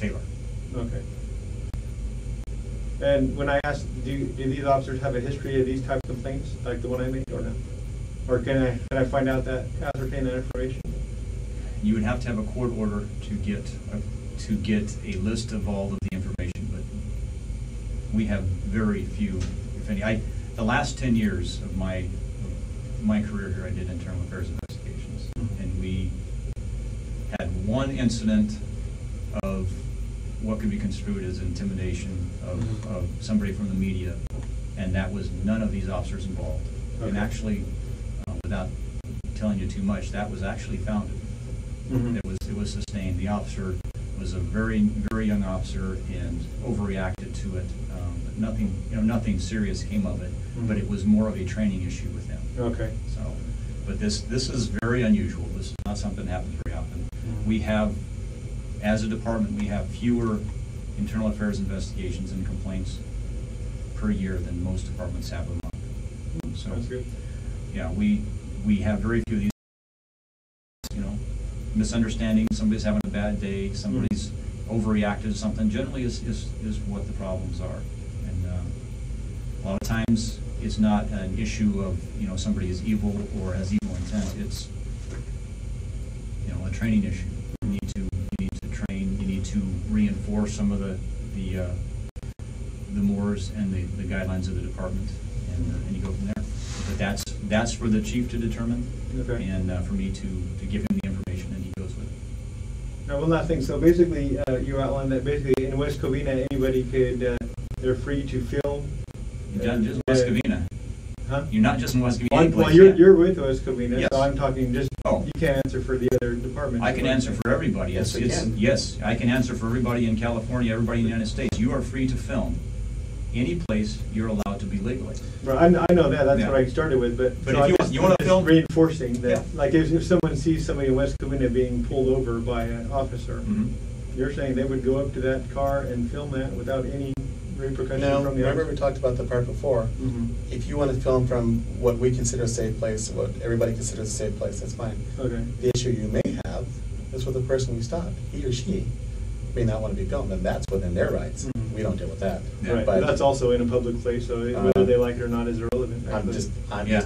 Taylor. Okay. And when I asked, do these officers have a history of these types of complaints, like the one I made, or no? Or can I find out that, ascertain that information? You would have to have a court order to get a list of all of the information, but we have very few, if any. The last 10 years of my career here, I did internal affairs investigations, and we had one incident of what could be construed as intimidation of somebody from the media, and that was none of these officers involved. Okay. And actually, without telling you too much, that was actually founded. It was sustained. The officer was a very, very young officer and overreacted to it. Nothing serious came of it, but it was more of a training issue with him. Okay. So, but this is very unusual. This is not something that happens very often. We have, as a department, we have fewer internal affairs investigations and complaints per year than most departments have a month. So, that's good. Yeah, we have very few of these. Misunderstanding. Somebody's having a bad day. Somebody's overreacted to something. Generally, is what the problems are. And a lot of times, it's not an issue of somebody is evil or has evil intent. It's a training issue. You need to train. You need to reinforce some of the mores and the guidelines of the department, and you go from there. But that's for the chief to determine, okay. And for me to give him the information, and he goes with it. Now, one last thing. So basically, you outlined that basically in West Covina, anybody could, they're free to film. Not just West Covina. Huh? You're not just in West Covina. Well, you're with West Covina, yes. So I'm talking just. Oh. You can't answer for the other departments. I can answer for everybody. Yes, I can answer for everybody in California, everybody in the United States. You are free to film any place you're allowed to be legally. Right, I know that. That's what I started with. But so if you want to film, reinforcing that, like if someone sees somebody in West Covina being pulled over by an officer, you're saying they would go up to that car and film that without any repercussion from the remember we talked about the part before. If you want to film from what we consider a safe place, what everybody considers a safe place, that's fine. Okay. The issue you may have is with the person we stopped. He or she may not want to be filmed, and that's within their rights. We don't deal with that. Right. But that's also in a public place, so whether they like it or not is irrelevant. I'm just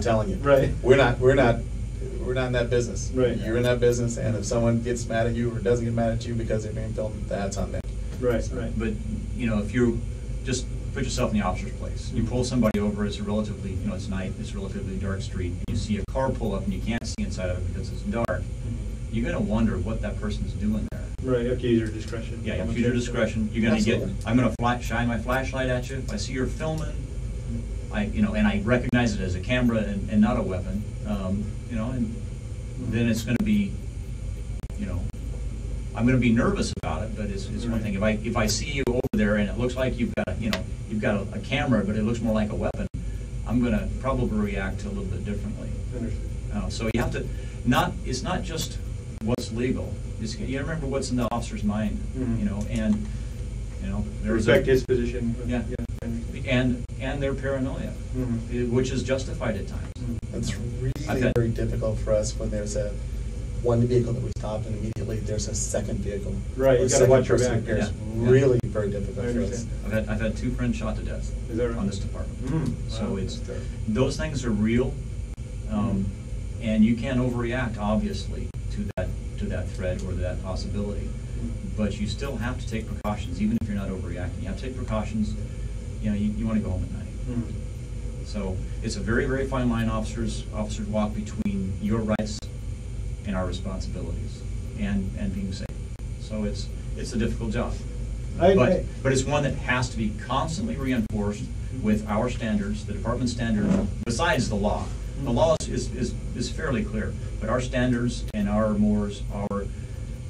telling you. Right. We're not in that business. Right. You're in that business, and if someone gets mad at you or doesn't get mad at you because they're being filmed, that's on them. Right. Right. But if you just put yourself in the officer's place, you pull somebody over. It's a relatively, it's night. It's a relatively dark street. And you see a car pull up, and you can't see inside of it because it's dark. You're going to wonder what that person's doing there. Right, you have to use your discretion. Yeah, you have to use your discretion. You're going to I'm going to shine my flashlight at you. If I see you're filming, and I recognize it as a camera and not a weapon, and then it's going to be, I'm going to be nervous about it, but it's one thing. If I see you over there and it looks like you've got a camera, but it looks more like a weapon, I'm going to probably react a little bit differently. Understood. So you have to, it's not just what's legal. You remember what's in the officer's mind, and there's respect his position. Yeah. And their paranoia, which is justified at times. It's really very difficult for us when there's one vehicle that we stopped and immediately there's a second vehicle. Right, you got to watch your back. It's really very difficult for us. I've had 2 friends shot to death on this department. So those things are real, and you can't overreact, obviously, to that threat or that possibility. But you still have to take precautions, even if you're not overreacting. You have to take precautions. You want to go home at night. So it's a very, very fine line, officers walk between your rights and our responsibilities, and being safe. So it's a difficult job, but it's one that has to be constantly reinforced with our standards, the department standards. Besides the law, the law is fairly clear, but our standards and our mores are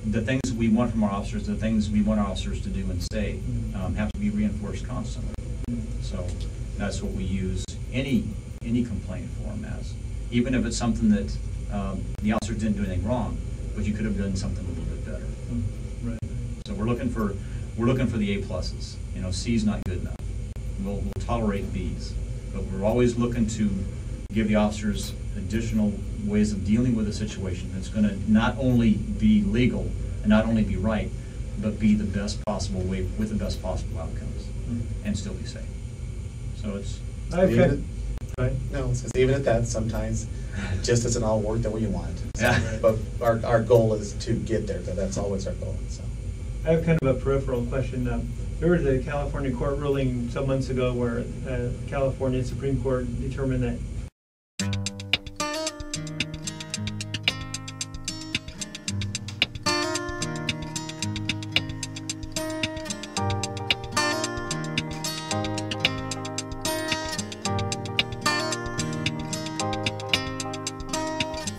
the things we want from our officers, the things we want our officers to do and say, have to be reinforced constantly. So that's what we use any complaint form as, even if it's something that the officer didn't do anything wrong, but you could have done something a little bit better. Right. So we're looking for the A pluses. C's not good enough. We'll tolerate B's, but we're always looking to give the officers additional ways of dealing with a situation that's going to not only be legal and not only be right, but be the best possible way, with the best possible outcomes, and still be safe. So it's. No, it's even at that, sometimes it just doesn't all work the way you want. So, Yeah. But our goal is to get there, that's always our goal, so. I have kind of a peripheral question. There was a California court ruling some months ago where California Supreme Court determined that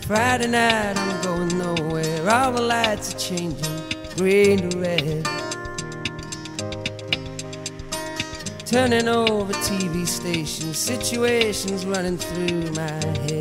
Friday night, I'm going nowhere. All the lights are changing, green to red. Turning over TV stations, situations running through my head.